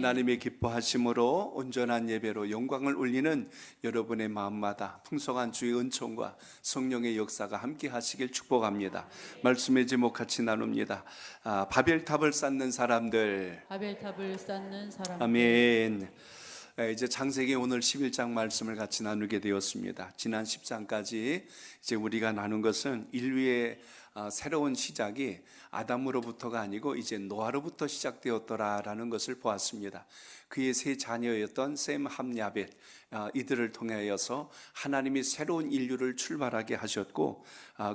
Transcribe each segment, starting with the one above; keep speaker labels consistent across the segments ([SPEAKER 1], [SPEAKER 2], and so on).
[SPEAKER 1] 하나님의 기뻐하심으로 온전한 예배로 영광을 올리는 여러분의 마음마다 풍성한 주의 은총과 성령의 역사가 함께 하시길 축복합니다. 말씀의 제목 같이 나눕니다. 바벨탑을 쌓는 사람들.
[SPEAKER 2] 바벨탑을 쌓는 사람들.
[SPEAKER 1] 아멘. 이제 창세기 오늘 11장 말씀을 같이 나누게 되었습니다. 지난 10장까지 이제 우리가 나눈 것은 인류의 새로운 시작이 아담으로부터가 아니고 이제 노아로부터 시작되었더라라는 것을 보았습니다. 그의 세 자녀였던 셈, 함, 야벳 이들을 통하여서 하나님이 새로운 인류를 출발하게 하셨고,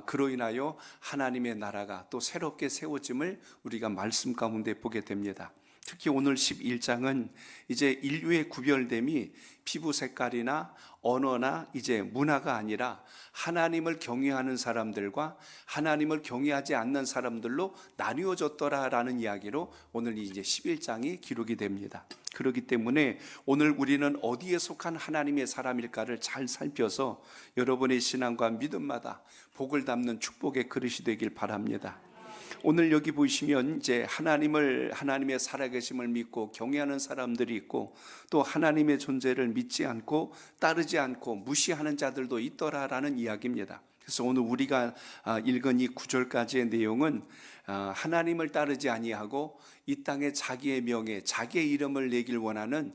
[SPEAKER 1] 그로 인하여 하나님의 나라가 또 새롭게 세워짐을 우리가 말씀 가운데 보게 됩니다. 특히 오늘 11장은 이제 인류의 구별됨이 피부 색깔이나 언어나 이제 문화가 아니라 하나님을 경외하는 사람들과 하나님을 경외하지 않는 사람들로 나뉘어졌더라라는 이야기로 오늘 이제 11장이 기록이 됩니다. 그렇기 때문에 오늘 우리는 어디에 속한 하나님의 사람일까를 잘 살펴서 여러분의 신앙과 믿음마다 복을 담는 축복의 그릇이 되길 바랍니다. 오늘 여기 보시면 이제 하나님의 살아계심을 믿고 경외하는 사람들이 있고, 또 하나님의 존재를 믿지 않고 따르지 않고 무시하는 자들도 있더라라는 이야기입니다. 그래서 오늘 우리가 읽은 이 9절까지의 내용은 하나님을 따르지 아니하고 이 땅에 자기의 명예, 자기의 이름을 내길 원하는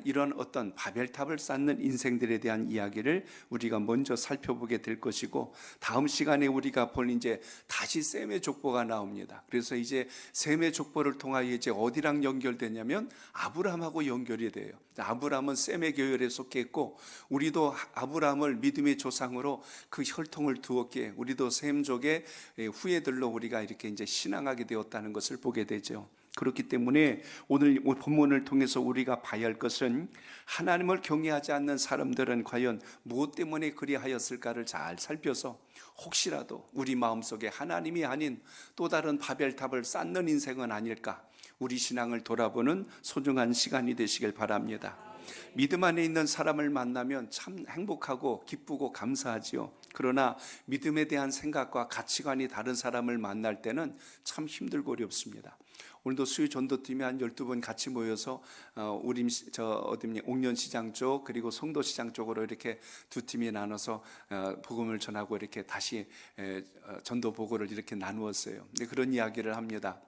[SPEAKER 1] 이런 어떤 바벨탑을 쌓는 인생들에 대한 이야기를 우리가 먼저 살펴보게 될 것이고, 다음 시간에 우리가 볼 이제 다시 셈의 족보가 나옵니다. 그래서 이제 셈의 족보를 통하여 이제 어디랑 연결되냐면 아브라함하고 연결이 돼요. 아브라함은 셈의 계열에 속했고, 우리도 아브라함을 믿음의 조상으로 그 혈통을 두었기에 우리도 셈족의 후예들로 우리가 이렇게 이제 신앙하게 되었다는 것을 보게 되죠. 그렇기 때문에 오늘 본문을 통해서 우리가 봐야 할 것은 하나님을 경외하지 않는 사람들은 과연 무엇 때문에 그리하였을까를 잘 살펴서 혹시라도 우리 마음속에 하나님이 아닌 또 다른 바벨탑을 쌓는 인생은 아닐까, 우리 신앙을 돌아보는 소중한 시간이 되시길 바랍니다. 믿음 안에 있는 사람을 만나면 참 행복하고 기쁘고 감사하지요. 그러나 믿음에 대한 생각과 가치관이 다른 사람을 만날 때는 참 힘들고 어렵습니다. 오늘도 수요 전도팀이 한 12분 같이 모여서 옥년시장 쪽 그리고 송도시장 쪽으로 이렇게 두 팀이 나눠서 복음을 전하고 이렇게 다시 전도 보고를 이렇게 나누었어요. 그런 이야기를 합니다.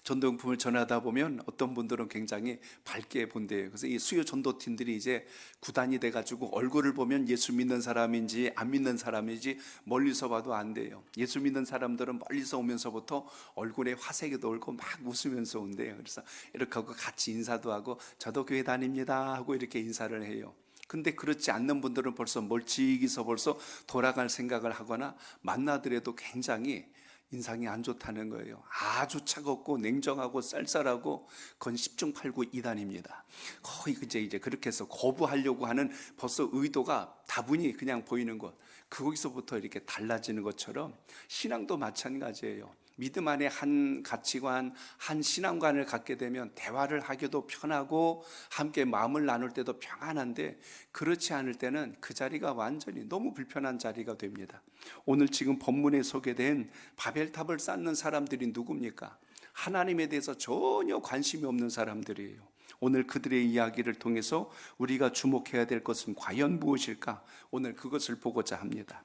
[SPEAKER 1] 전도용품을 전하다 보면 어떤 분들은 굉장히 밝게 본대요. 그래서 이 수요 전도팀들이 이제 구단이 돼가지고 얼굴을 보면 예수 믿는 사람인지 안 믿는 사람인지 멀리서 봐도 안 돼요. 예수 믿는 사람들은 멀리서 오면서부터 얼굴에 화색이 돌고 막 웃으면서 온대요. 그래서 이렇게 하고 같이 인사도 하고 저도 교회 다닙니다 하고 이렇게 인사를 해요. 근데 그렇지 않는 분들은 벌써 멀찍이서 벌써 돌아갈 생각을 하거나 만나더라도 굉장히 인상이 안 좋다는 거예요. 아주 차갑고 냉정하고 쌀쌀하고 그건 10중 8구 이단입니다. 거의 이제 그렇게 해서 거부하려고 하는 벌써 의도가 다분히 그냥 보이는 것, 거기서부터 이렇게 달라지는 것처럼 신앙도 마찬가지예요. 믿음 안에 한 가치관, 한 신앙관을 갖게 되면 대화를 하기도 편하고 함께 마음을 나눌 때도 평안한데, 그렇지 않을 때는 그 자리가 완전히 너무 불편한 자리가 됩니다. 오늘 지금 본문에 소개된 바벨탑을 쌓는 사람들이 누굽니까? 하나님에 대해서 전혀 관심이 없는 사람들이에요. 오늘 그들의 이야기를 통해서 우리가 주목해야 될 것은 과연 무엇일까? 오늘 그것을 보고자 합니다.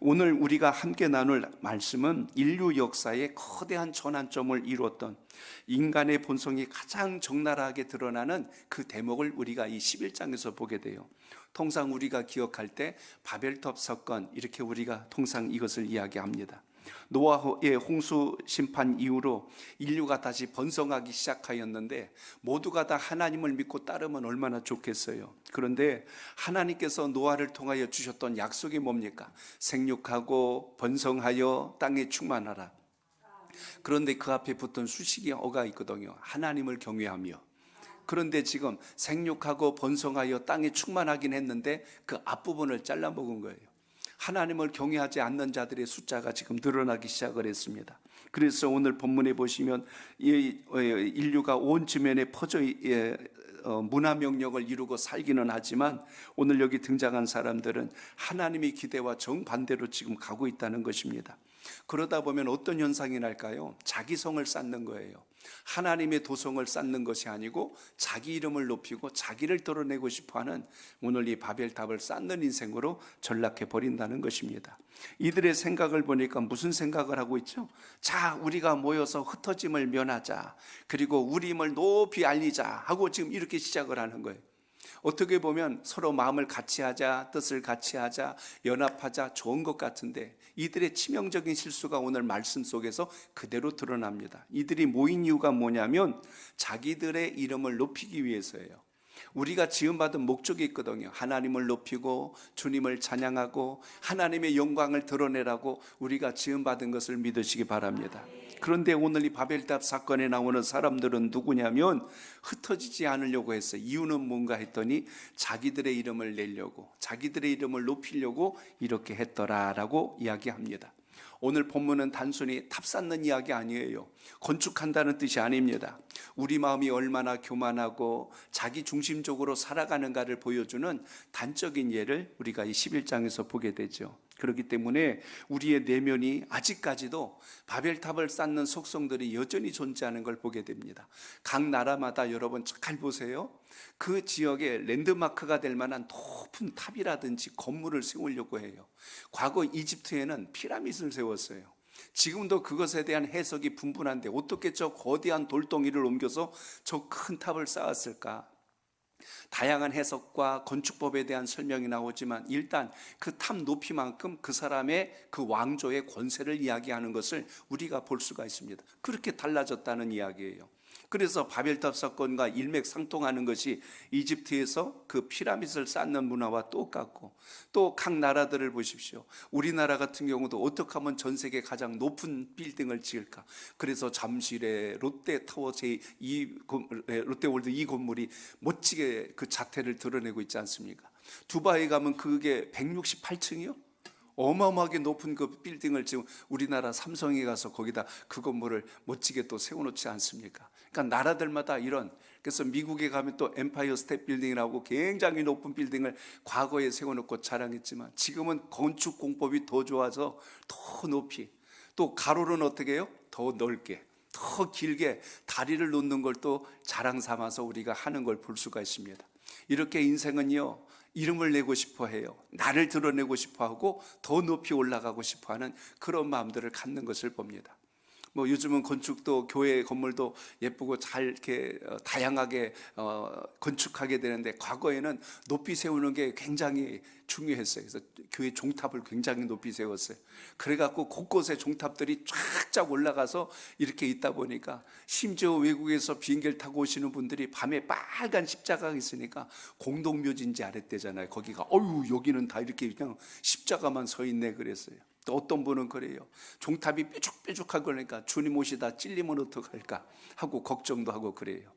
[SPEAKER 1] 오늘 우리가 함께 나눌 말씀은 인류 역사의 거대한 전환점을 이루었던 인간의 본성이 가장 적나라하게 드러나는 그 대목을 우리가 이 11장에서 보게 돼요. 통상 우리가 기억할 때 바벨탑 사건, 이렇게 우리가 통상 이것을 이야기합니다. 노아의 홍수 심판 이후로 인류가 다시 번성하기 시작하였는데, 모두가 다 하나님을 믿고 따르면 얼마나 좋겠어요. 그런데 하나님께서 노아를 통하여 주셨던 약속이 뭡니까? 생육하고 번성하여 땅에 충만하라. 그런데 그 앞에 붙은 수식어가 있거든요. 하나님을 경외하며. 그런데 지금 생육하고 번성하여 땅에 충만하긴 했는데 그 앞부분을 잘라먹은 거예요. 하나님을 경외하지 않는 자들의 숫자가 지금 늘어나기 시작을 했습니다. 그래서 오늘 본문에 보시면 인류가 온 지면에 퍼져 문화 명령을 이루고 살기는 하지만, 오늘 여기 등장한 사람들은 하나님의 기대와 정반대로 지금 가고 있다는 것입니다. 그러다 보면 어떤 현상이 날까요? 자기성을 쌓는 거예요. 하나님의 도성을 쌓는 것이 아니고 자기 이름을 높이고 자기를 드러내고 싶어하는 오늘 이 바벨탑을 쌓는 인생으로 전락해 버린다는 것입니다. 이들의 생각을 보니까 무슨 생각을 하고 있죠? 자, 우리가 모여서 흩어짐을 면하자, 그리고 우리 힘을 높이 알리자 하고 지금 이렇게 시작을 하는 거예요. 어떻게 보면 서로 마음을 같이 하자, 뜻을 같이 하자, 연합하자, 좋은 것 같은데 이들의 치명적인 실수가 오늘 말씀 속에서 그대로 드러납니다. 이들이 모인 이유가 뭐냐면 자기들의 이름을 높이기 위해서예요. 우리가 지음받은 목적이 있거든요. 하나님을 높이고 주님을 찬양하고 하나님의 영광을 드러내라고 우리가 지음받은 것을 믿으시기 바랍니다. 그런데 오늘 이 바벨탑 사건에 나오는 사람들은 누구냐면 흩어지지 않으려고 했어요. 이유는 뭔가 했더니 자기들의 이름을 내려고, 자기들의 이름을 높이려고 이렇게 했더라라고 이야기합니다. 오늘 본문은 단순히 탑 쌓는 이야기 아니에요. 건축한다는 뜻이 아닙니다. 우리 마음이 얼마나 교만하고 자기 중심적으로 살아가는가를 보여주는 단적인 예를 우리가 이 11장에서 보게 되죠. 그렇기 때문에 우리의 내면이 아직까지도 바벨탑을 쌓는 속성들이 여전히 존재하는 걸 보게 됩니다. 각 나라마다 여러분 잘 보세요. 그 지역에 랜드마크가 될 만한 높은 탑이라든지 건물을 세우려고 해요. 과거 이집트에는 피라밋을 세웠어요. 지금도 그것에 대한 해석이 분분한데 어떻게 저 거대한 돌덩이를 옮겨서 저 큰 탑을 쌓았을까? 다양한 해석과 건축법에 대한 설명이 나오지만 일단 그 탑 높이만큼 그 사람의 그 왕조의 권세를 이야기하는 것을 우리가 볼 수가 있습니다. 그렇게 달라졌다는 이야기예요. 그래서 바벨탑 사건과 일맥상통하는 것이 이집트에서 그 피라밋을 쌓는 문화와 똑같고, 또 각 나라들을 보십시오. 우리나라 같은 경우도 어떻게 하면 전 세계 가장 높은 빌딩을 지을까? 그래서 잠실의 롯데타워 롯데월드 이 건물이 멋지게 그 자태를 드러내고 있지 않습니까? 두바이 가면 그게 168층이요? 어마어마하게 높은 그 빌딩을 지금 우리나라 삼성이 가서 거기다 그 건물을 멋지게 또 세워놓지 않습니까? 그러니까 나라들마다 이런, 그래서 미국에 가면 또 엠파이어 스테이트 빌딩이라고 굉장히 높은 빌딩을 과거에 세워놓고 자랑했지만 지금은 건축 공법이 더 좋아서 더 높이, 또 가로는 어떻게 해요? 더 넓게, 더 길게 다리를 놓는 걸 또 자랑 삼아서 우리가 하는 걸 볼 수가 있습니다. 이렇게 인생은요, 이름을 내고 싶어 해요. 나를 드러내고 싶어 하고 더 높이 올라가고 싶어 하는 그런 마음들을 갖는 것을 봅니다. 요즘은 건축도 교회 건물도 예쁘고 잘 이렇게 다양하게 건축하게 되는데 과거에는 높이 세우는 게 굉장히 중요했어요. 그래서 교회 종탑을 굉장히 높이 세웠어요. 그래갖고 곳곳에 종탑들이 쫙쫙 올라가서 이렇게 있다 보니까 심지어 외국에서 비행기를 타고 오시는 분들이 밤에 빨간 십자가가 있으니까 공동묘지인지 알았대잖아요. 거기가 여기는 다 이렇게 그냥 십자가만 서 있네 그랬어요. 또 어떤 분은 그래요. 종탑이 뾰족뾰족하고 그러니까 주님 오시다 찔리면 어떡할까 하고 걱정도 하고 그래요.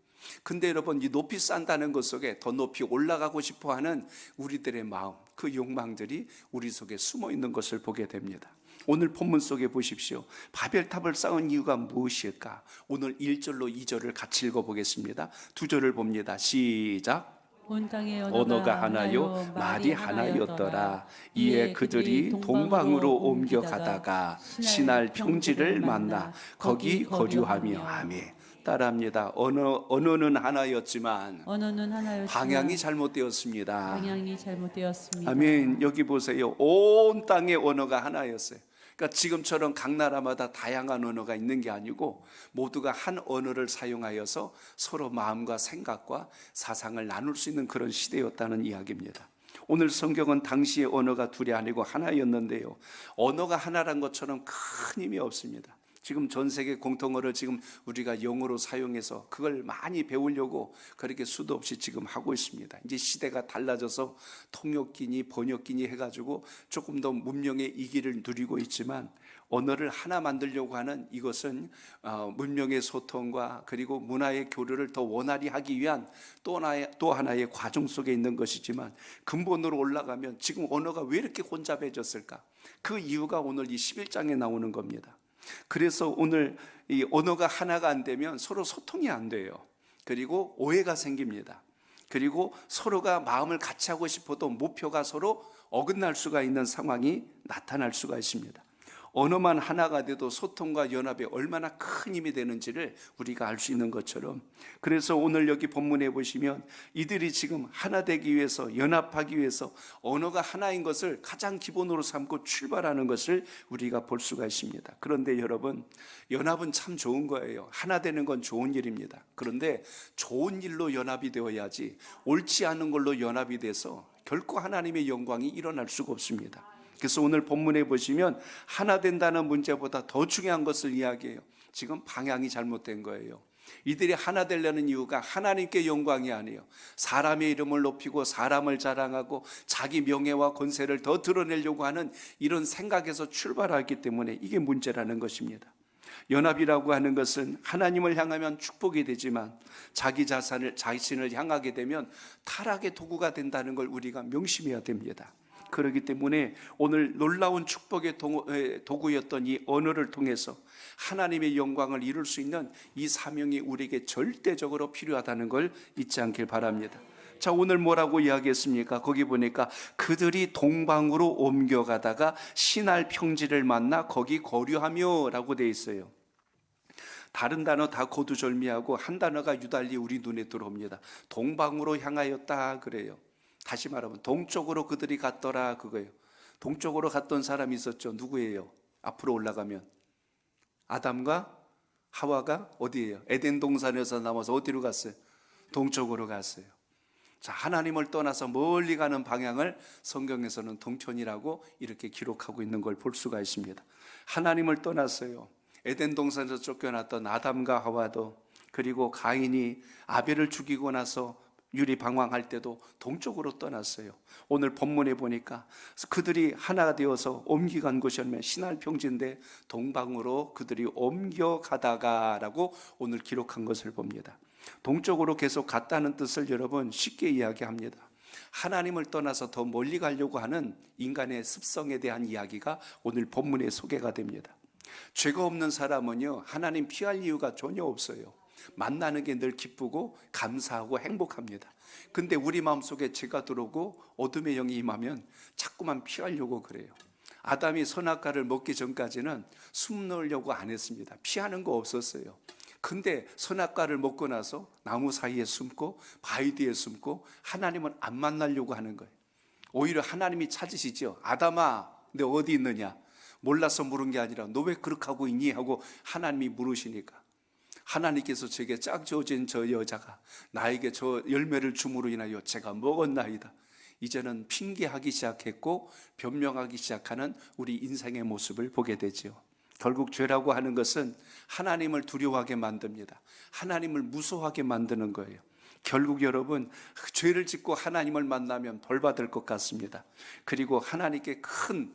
[SPEAKER 1] 근데 여러분, 이 높이 쌓는다는 것 속에 더 높이 올라가고 싶어하는 우리들의 마음, 그 욕망들이 우리 속에 숨어 있는 것을 보게 됩니다. 오늘 본문 속에 보십시오. 바벨탑을 쌓은 이유가 무엇일까? 오늘 1절로 2절을 같이 읽어보겠습니다. 2절을 봅니다. 시작.
[SPEAKER 2] 온 땅의
[SPEAKER 1] 언어가 하나요 말이 하나였더라. 이에 그들이 동방으로 옮겨가다가 신할 평지를 만나 거기 거류하며. 아멘. 따라합니다. 언어는 하나였지만 방향이 잘못되었습니다. 아멘. 여기 보세요. 온 땅의 언어가 하나였어요. 그러니까 지금처럼 각 나라마다 다양한 언어가 있는 게 아니고 모두가 한 언어를 사용하여서 서로 마음과 생각과 사상을 나눌 수 있는 그런 시대였다는 이야기입니다. 오늘 성경은 당시의 언어가 둘이 아니고 하나였는데요, 언어가 하나란 것처럼 큰 힘이 없습니다. 지금 전 세계 공통어를 지금 우리가 영어로 사용해서 그걸 많이 배우려고 그렇게 수도 없이 지금 하고 있습니다. 이제 시대가 달라져서 통역기니 번역기니 해가지고 조금 더 문명의 이기를 누리고 있지만 언어를 하나 만들려고 하는 이것은 문명의 소통과 그리고 문화의 교류를 더 원활히 하기 위한 또 하나의 과정 속에 있는 것이지만 근본으로 올라가면 지금 언어가 왜 이렇게 혼잡해졌을까? 그 이유가 오늘 이 11장에 나오는 겁니다. 그래서 오늘 이 언어가 하나가 안 되면 서로 소통이 안 돼요. 그리고 오해가 생깁니다. 그리고 서로가 마음을 같이 하고 싶어도 목표가 서로 어긋날 수가 있는 상황이 나타날 수가 있습니다. 언어만 하나가 돼도 소통과 연합에 얼마나 큰 힘이 되는지를 우리가 알 수 있는 것처럼, 그래서 오늘 여기 본문에 보시면 이들이 지금 하나 되기 위해서, 연합하기 위해서 언어가 하나인 것을 가장 기본으로 삼고 출발하는 것을 우리가 볼 수가 있습니다. 그런데 여러분, 연합은 참 좋은 거예요. 하나 되는 건 좋은 일입니다. 그런데 좋은 일로 연합이 되어야지 옳지 않은 걸로 연합이 돼서 결코 하나님의 영광이 일어날 수가 없습니다. 그래서 오늘 본문에 보시면 하나 된다는 문제보다 더 중요한 것을 이야기해요. 지금 방향이 잘못된 거예요. 이들이 하나 되려는 이유가 하나님께 영광이 아니에요. 사람의 이름을 높이고 사람을 자랑하고 자기 명예와 권세를 더 드러내려고 하는 이런 생각에서 출발하기 때문에 이게 문제라는 것입니다. 연합이라고 하는 것은 하나님을 향하면 축복이 되지만 자신을 향하게 되면 타락의 도구가 된다는 걸 우리가 명심해야 됩니다. 그렇기 때문에 오늘 놀라운 축복의 도구였던 이 언어를 통해서 하나님의 영광을 이룰 수 있는 이 사명이 우리에게 절대적으로 필요하다는 걸 잊지 않길 바랍니다. 자, 오늘 뭐라고 이야기했습니까? 거기 보니까 그들이 동방으로 옮겨가다가 신할 평지를 만나 거기 거류하며 라고 되어 있어요. 다른 단어 다 고두절미하고 한 단어가 유달리 우리 눈에 들어옵니다. 동방으로 향하였다 그래요. 다시 말하면 동쪽으로 그들이 갔더라 그거예요. 동쪽으로 갔던 사람이 있었죠. 누구예요? 앞으로 올라가면 아담과 하와가 어디예요? 에덴 동산에서 나와서 어디로 갔어요? 동쪽으로 갔어요. 자, 하나님을 떠나서 멀리 가는 방향을 성경에서는 동편이라고 이렇게 기록하고 있는 걸 볼 수가 있습니다. 하나님을 떠났어요. 에덴 동산에서 쫓겨났던 아담과 하와도, 그리고 가인이 아벨을 죽이고 나서 유리방황할 때도 동쪽으로 떠났어요. 오늘 본문에 보니까 그들이 하나가 되어서 옮겨간 곳이면 신할 평지인데 동방으로 그들이 옮겨가다가 라고 오늘 기록한 것을 봅니다. 동쪽으로 계속 갔다는 뜻을 여러분 쉽게 이야기합니다. 하나님을 떠나서 더 멀리 가려고 하는 인간의 습성에 대한 이야기가 오늘 본문에 소개가 됩니다. 죄가 없는 사람은요, 하나님 피할 이유가 전혀 없어요. 만나는 게 늘 기쁘고 감사하고 행복합니다. 근데 우리 마음속에 죄가 들어오고 어둠의 영이 임하면 자꾸만 피하려고 그래요. 아담이 선악과를 먹기 전까지는 숨으려고 안 했습니다. 피하는 거 없었어요. 근데 선악과를 먹고 나서 나무 사이에 숨고 바위 뒤에 숨고 하나님은 안 만나려고 하는 거예요. 오히려 하나님이 찾으시죠. 아담아, 너 어디 있느냐? 몰라서 물은 게 아니라 너 왜 그렇게 하고 있니? 하고 하나님이 물으시니까 하나님께서 제게 짝 지어진 저 여자가 나에게 저 열매를 줌으로 인하여 제가 먹었나이다. 이제는 핑계하기 시작했고 변명하기 시작하는 우리 인생의 모습을 보게 되죠. 결국 죄라고 하는 것은 하나님을 두려워하게 만듭니다. 하나님을 무서워하게 만드는 거예요. 결국 여러분, 죄를 짓고 하나님을 만나면 벌 받을 것 같습니다. 그리고 하나님께 큰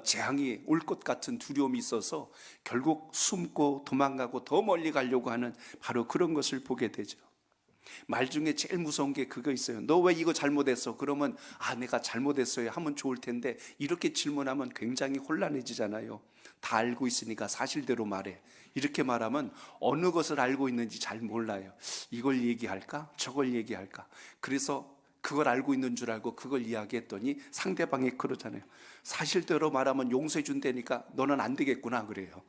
[SPEAKER 1] 재앙이 올 것 같은 두려움이 있어서 결국 숨고 도망가고 더 멀리 가려고 하는 바로 그런 것을 보게 되죠. 말 중에 제일 무서운 게 그거 있어요. 너 왜 이거 잘못했어? 그러면 내가 잘못했어요 하면 좋을 텐데 이렇게 질문하면 굉장히 혼란해지잖아요. 다 알고 있으니까 사실대로 말해. 이렇게 말하면 어느 것을 알고 있는지 잘 몰라요. 이걸 얘기할까? 저걸 얘기할까? 그래서 그걸 알고 있는 줄 알고 그걸 이야기했더니 상대방이 그러잖아요. 사실대로 말하면 용서해 준다니까 너는 안 되겠구나 그래요.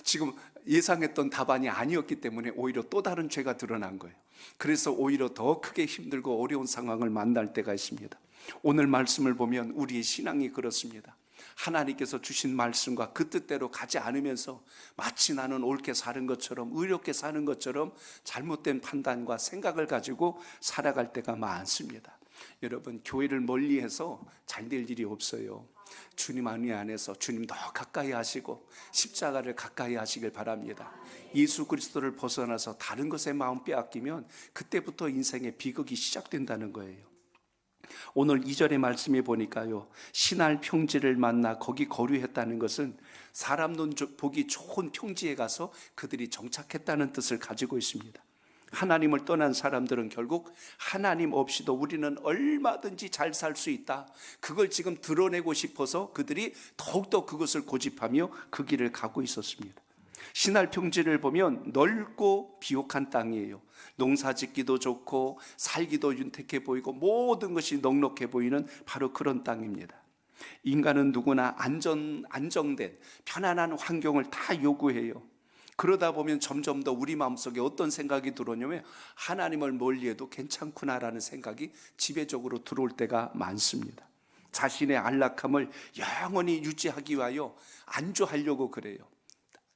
[SPEAKER 1] 지금 예상했던 답안이 아니었기 때문에 오히려 또 다른 죄가 드러난 거예요. 그래서 오히려 더 크게 힘들고 어려운 상황을 만날 때가 있습니다. 오늘 말씀을 보면 우리의 신앙이 그렇습니다. 하나님께서 주신 말씀과 그 뜻대로 가지 않으면서 마치 나는 옳게 사는 것처럼 의롭게 사는 것처럼 잘못된 판단과 생각을 가지고 살아갈 때가 많습니다. 여러분, 교회를 멀리해서 잘 될 일이 없어요. 주님 안에서 주님 더 가까이 하시고 십자가를 가까이 하시길 바랍니다. 예수 그리스도를 벗어나서 다른 것에 마음 빼앗기면 그때부터 인생의 비극이 시작된다는 거예요. 오늘 2절의 말씀에 보니까요, 신할 평지를 만나 거기 거류했다는 것은 사람 눈 보기 좋은 평지에 가서 그들이 정착했다는 뜻을 가지고 있습니다. 하나님을 떠난 사람들은 결국 하나님 없이도 우리는 얼마든지 잘 살 수 있다, 그걸 지금 드러내고 싶어서 그들이 더욱더 그것을 고집하며 그 길을 가고 있었습니다. 신할 평지를 보면 넓고 비옥한 땅이에요. 농사 짓기도 좋고 살기도 윤택해 보이고 모든 것이 넉넉해 보이는 바로 그런 땅입니다. 인간은 누구나 안정된 편안한 환경을 다 요구해요. 그러다 보면 점점 더 우리 마음속에 어떤 생각이 들어오냐면 하나님을 멀리해도 괜찮구나라는 생각이 지배적으로 들어올 때가 많습니다. 자신의 안락함을 영원히 유지하기 위하여 안주하려고 그래요.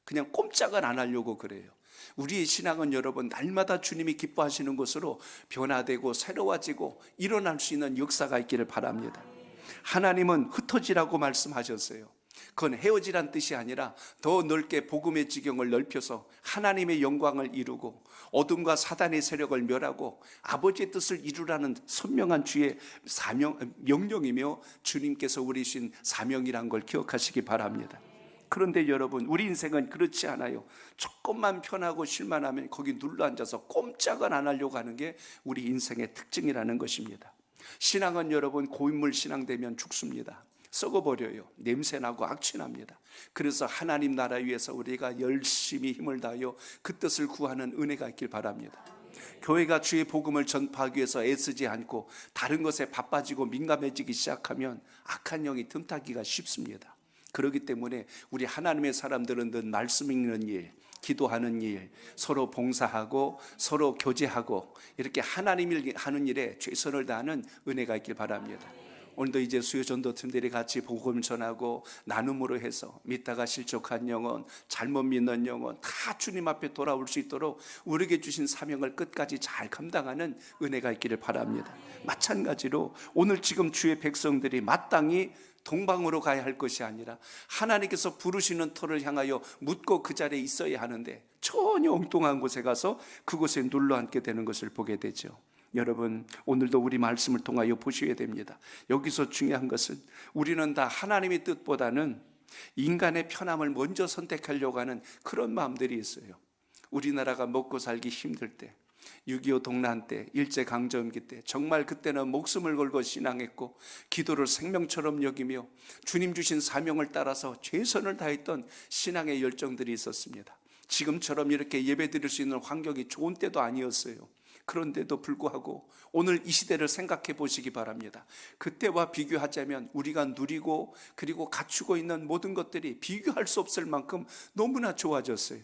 [SPEAKER 1] 그냥 꼼짝을 안 하려고 그래요. 우리의 신앙은 여러분 날마다 주님이 기뻐하시는 것으로 변화되고 새로워지고 일어날 수 있는 역사가 있기를 바랍니다. 하나님은 흩어지라고 말씀하셨어요. 그건 헤어지란 뜻이 아니라 더 넓게 복음의 지경을 넓혀서 하나님의 영광을 이루고 어둠과 사단의 세력을 멸하고 아버지의 뜻을 이루라는 선명한 주의 명령이며 주님께서 우리 주신 사명이란 걸 기억하시기 바랍니다. 그런데 여러분 우리 인생은 그렇지 않아요. 조금만 편하고 쉴만하면 거기 눌러앉아서 꼼짝을 안 하려고 하는 게 우리 인생의 특징이라는 것입니다. 신앙은 여러분 고인물 신앙 되면 죽습니다. 썩어버려요. 냄새나고 악취납니다. 그래서 하나님 나라 위해서 우리가 열심히 힘을 다하여 그 뜻을 구하는 은혜가 있길 바랍니다. 교회가 주의 복음을 전파하기 위해서 애쓰지 않고 다른 것에 바빠지고 민감해지기 시작하면 악한 영이 틈타기가 쉽습니다. 그렇기 때문에 우리 하나님의 사람들은 늘 말씀 읽는 일, 기도하는 일, 서로 봉사하고 서로 교제하고 이렇게 하나님이 하는 일에 최선을 다하는 은혜가 있길 바랍니다. 오늘도 이제 수요 전도팀들이 같이 복음을 전하고 나눔으로 해서 믿다가 실족한 영혼, 잘못 믿는 영혼 다 주님 앞에 돌아올 수 있도록 우리에게 주신 사명을 끝까지 잘 감당하는 은혜가 있기를 바랍니다. 마찬가지로 오늘 지금 주의 백성들이 마땅히 동방으로 가야 할 것이 아니라 하나님께서 부르시는 터를 향하여 묻고 그 자리에 있어야 하는데 전혀 엉뚱한 곳에 가서 그곳에 눌러앉게 되는 것을 보게 되죠. 여러분 오늘도 우리 말씀을 통하여 보셔야 됩니다. 여기서 중요한 것은 우리는 다 하나님의 뜻보다는 인간의 편함을 먼저 선택하려고 하는 그런 마음들이 있어요. 우리나라가 먹고 살기 힘들 때 6.25 동란 때, 일제강점기 때 정말 그때는 목숨을 걸고 신앙했고 기도를 생명처럼 여기며 주님 주신 사명을 따라서 최선을 다했던 신앙의 열정들이 있었습니다. 지금처럼 이렇게 예배 드릴 수 있는 환경이 좋은 때도 아니었어요. 그런데도 불구하고 오늘 이 시대를 생각해 보시기 바랍니다. 그때와 비교하자면 우리가 누리고 그리고 갖추고 있는 모든 것들이 비교할 수 없을 만큼 너무나 좋아졌어요.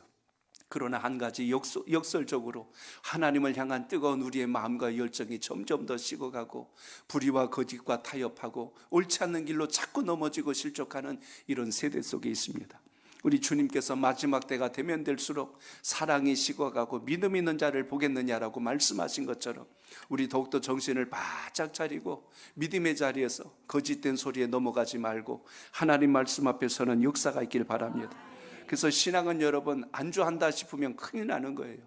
[SPEAKER 1] 그러나 한 가지 역설적으로 하나님을 향한 뜨거운 우리의 마음과 열정이 점점 더 식어가고 불의와 거짓과 타협하고 옳지 않는 길로 자꾸 넘어지고 실족하는 이런 세대 속에 있습니다. 우리 주님께서 마지막 때가 되면 될수록 사랑이 식어가고 믿음 있는 자를 보겠느냐라고 말씀하신 것처럼 우리 더욱더 정신을 바짝 차리고 믿음의 자리에서 거짓된 소리에 넘어가지 말고 하나님 말씀 앞에 서는 역사가 있길 바랍니다. 그래서 신앙은 여러분 안주한다 싶으면 큰일 나는 거예요.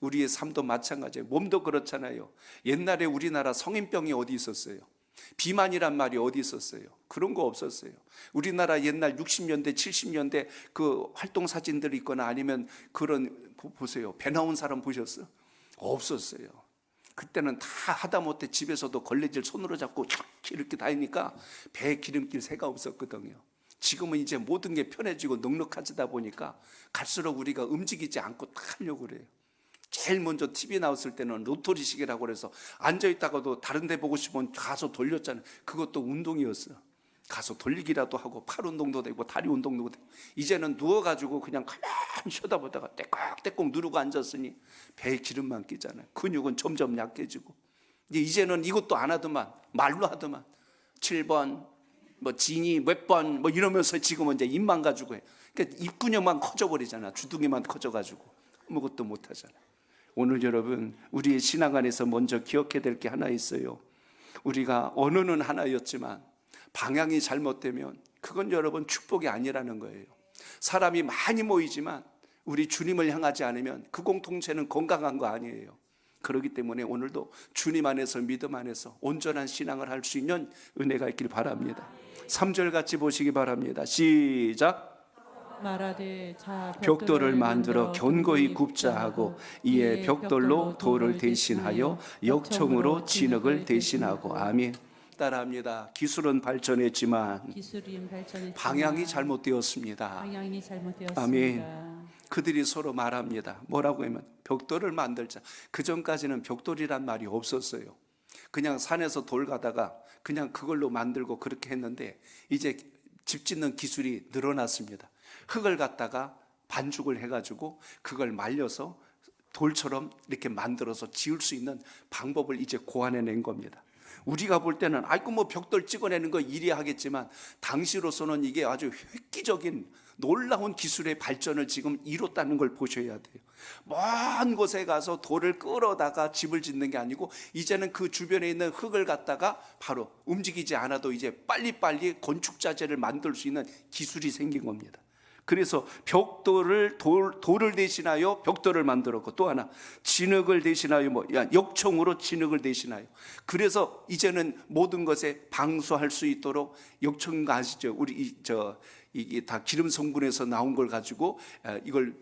[SPEAKER 1] 우리의 삶도 마찬가지예요. 몸도 그렇잖아요. 옛날에 우리나라 성인병이 어디 있었어요? 비만이란 말이 어디 있었어요? 그런 거 없었어요. 우리나라 옛날 60년대 70년대 그 활동 사진들이 있거나 아니면 그런 보세요. 배 나온 사람 보셨어요? 없었어요. 그때는 다 하다못해 집에서도 걸레질 손으로 잡고 이렇게 다니니까 배에 기름길 새가 없었거든요. 지금은 이제 모든 게 편해지고 넉넉해지다 보니까 갈수록 우리가 움직이지 않고 다 하려고 그래요. 제일 먼저 TV 나왔을 때는 로터리 시계라고 그래서 앉아있다가도 다른 데 보고 싶으면 가서 돌렸잖아요. 그것도 운동이었어요. 가서 돌리기라도 하고 팔 운동도 되고 다리 운동도 되고 이제는 누워가지고 그냥 가만히 쉬다 보다가 떼깍떼깍 누르고 앉았으니 배에 기름만 끼잖아요. 근육은 점점 약해지고 이제는 이것도 안 하더만 말로 하더만 7번 뭐 진이 몇 번 뭐 이러면서 지금은 이제 입만 가지고 해. 그러니까 입근육만 커져버리잖아. 주둥이만 커져가지고 아무것도 못하잖아. 오늘 여러분 우리의 신앙 안에서 먼저 기억해야 될 게 하나 있어요. 우리가 언어는 하나였지만 방향이 잘못되면 그건 여러분 축복이 아니라는 거예요. 사람이 많이 모이지만 우리 주님을 향하지 않으면 그 공동체는 건강한 거 아니에요. 그렇기 때문에 오늘도 주님 안에서 믿음 안에서 온전한 신앙을 할 수 있는 은혜가 있길 바랍니다. 3절 같이 보시기 바랍니다. 시작.
[SPEAKER 2] 말하되 자
[SPEAKER 1] 벽돌을 만들어 견고히 굽자 하고 이에 벽돌로 돌을 대신하여 역청으로 진흙을 대신하고. 아멘. 따라합니다. 기술은 발전했지만 방향이 잘못되었습니다. 아멘. 그들이 서로 말합니다. 뭐라고 하면 벽돌을 만들자. 그 전까지는 벽돌이란 말이 없었어요. 그냥 산에서 돌 가다가 그냥 그걸로 만들고 그렇게 했는데 이제 집 짓는 기술이 늘어났습니다. 흙을 갖다가 반죽을 해가지고 그걸 말려서 돌처럼 이렇게 만들어서 지을 수 있는 방법을 이제 고안해낸 겁니다. 우리가 볼 때는 아이고 뭐 벽돌 찍어내는 거 일이 하겠지만 당시로서는 이게 아주 획기적인 놀라운 기술의 발전을 지금 이뤘다는 걸 보셔야 돼요. 먼 곳에 가서 돌을 끌어다가 집을 짓는 게 아니고 이제는 그 주변에 있는 흙을 갖다가 바로 움직이지 않아도 이제 빨리빨리 건축 자재를 만들 수 있는 기술이 생긴 겁니다. 그래서 벽돌을 돌을 대신하여 벽돌을 만들었고, 또 하나 진흙을 대신하여 역청으로 진흙을 대신하여, 그래서 이제는 모든 것에 방수할 수 있도록 역청 아시죠? 우리 이게 다 기름 성분에서 나온 걸 가지고 이걸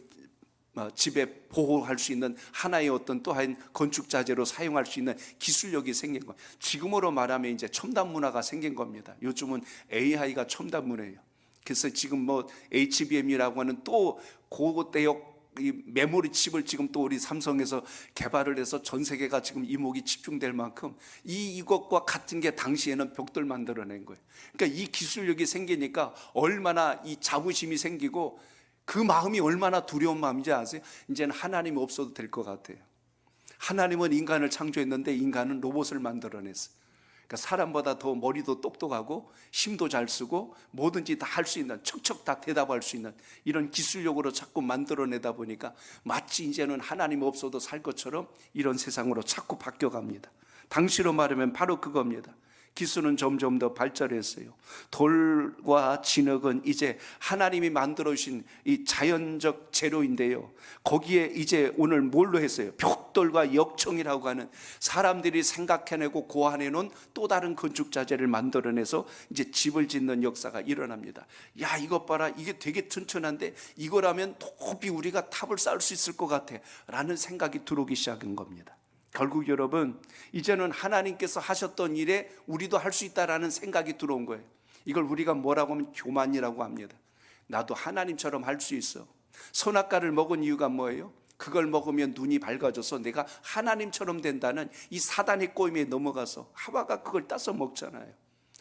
[SPEAKER 1] 집에 보호할 수 있는 하나의 어떤 또한 건축 자재로 사용할 수 있는 기술력이 생긴 거예요. 지금으로 말하면 이제 첨단 문화가 생긴 겁니다. 요즘은 AI가 첨단 문화예요. 그래서 지금 뭐 HBM이라고 하는 또 고대역 이 메모리 칩을 지금 또 우리 삼성에서 개발을 해서 전 세계가 지금 이목이 집중될 만큼 이것과 같은 게 당시에는 벽돌 만들어낸 거예요. 그러니까 이 기술력이 생기니까 얼마나 이 자부심이 생기고 그 마음이 얼마나 두려운 마음인지 아세요? 이제는 하나님 없어도 될 것 같아요. 하나님은 인간을 창조했는데 인간은 로봇을 만들어냈어요. 그러니까 사람보다 더 머리도 똑똑하고 힘도 잘 쓰고 뭐든지 다 할 수 있는, 척척 다 대답할 수 있는 이런 기술력으로 자꾸 만들어내다 보니까 마치 이제는 하나님 없어도 살 것처럼 이런 세상으로 자꾸 바뀌어갑니다. 당시로 말하면 바로 그겁니다. 기술은 점점 더 발전했어요. 돌과 진흙은 이제 하나님이 만들어주신 이 자연적 재료인데요, 거기에 이제 오늘 뭘로 했어요? 벽돌과 역청이라고 하는 사람들이 생각해내고 고안해놓은 또 다른 건축자재를 만들어내서 이제 집을 짓는 역사가 일어납니다. 야, 이것 봐라, 이게 되게 튼튼한데 이거라면 높이 우리가 탑을 쌓을 수 있을 것 같아 라는 생각이 들어오기 시작한 겁니다. 결국 여러분, 이제는 하나님께서 하셨던 일에 우리도 할 수 있다라는 생각이 들어온 거예요. 이걸 우리가 뭐라고 하면 교만이라고 합니다. 나도 하나님처럼 할 수 있어. 선악과를 먹은 이유가 뭐예요? 그걸 먹으면 눈이 밝아져서 내가 하나님처럼 된다는 이 사단의 꼬임에 넘어가서 하와가 그걸 따서 먹잖아요.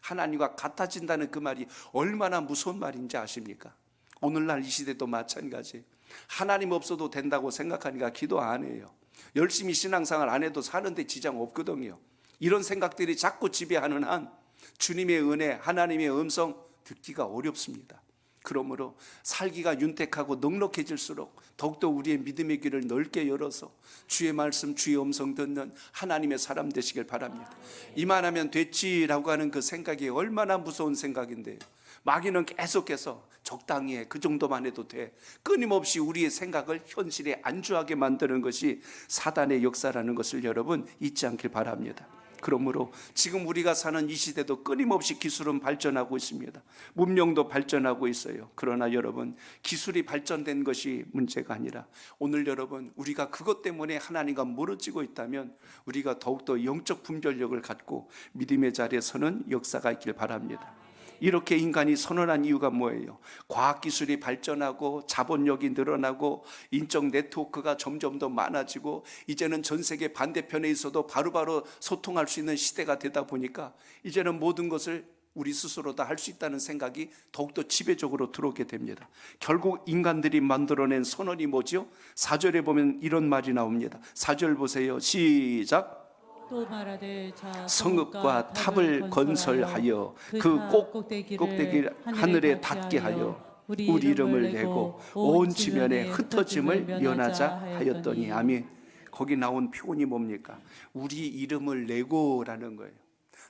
[SPEAKER 1] 하나님과 같아진다는 그 말이 얼마나 무서운 말인지 아십니까? 오늘날 이 시대도 마찬가지예요. 하나님 없어도 된다고 생각하니까 기도 안 해요. 열심히 신앙생활 안 해도 사는데 지장 없거든요. 이런 생각들이 자꾸 지배하는 한 주님의 은혜, 하나님의 음성 듣기가 어렵습니다. 그러므로 살기가 윤택하고 넉넉해질수록 더욱더 우리의 믿음의 길을 넓게 열어서 주의 말씀, 주의 음성 듣는 하나님의 사람 되시길 바랍니다. 이만하면 됐지라고 하는 그 생각이 얼마나 무서운 생각인데요, 마귀는 계속해서 적당히 해, 그 정도만 해도 돼, 끊임없이 우리의 생각을 현실에 안주하게 만드는 것이 사단의 역사라는 것을 여러분 잊지 않길 바랍니다. 그러므로 지금 우리가 사는 이 시대도 끊임없이 기술은 발전하고 있습니다. 문명도 발전하고 있어요. 그러나 여러분, 기술이 발전된 것이 문제가 아니라 오늘 여러분, 우리가 그것 때문에 하나님과 멀어지고 있다면 우리가 더욱더 영적 분별력을 갖고 믿음의 자리에 서는 역사가 있길 바랍니다. 이렇게 인간이 선언한 이유가 뭐예요? 과학기술이 발전하고 자본력이 늘어나고 인적 네트워크가 점점 더 많아지고 이제는 전 세계 반대편에 있어도 바로바로 소통할 수 있는 시대가 되다 보니까 이제는 모든 것을 우리 스스로 다 할 수 있다는 생각이 더욱더 지배적으로 들어오게 됩니다. 결국 인간들이 만들어낸 선언이 뭐죠? 4절에 보면 이런 말이 나옵니다. 4절 보세요. 시작.
[SPEAKER 2] 또 말하되 자
[SPEAKER 1] 성읍과 탑을 건설하여 그 꼭대기를 하늘에 닿게 하여 우리 이름을 내고 온 지면에 흩어짐을 면하자 하였더니. 아멘. 거기 나온 표현이 뭡니까? 우리 이름을 내고라는 거예요.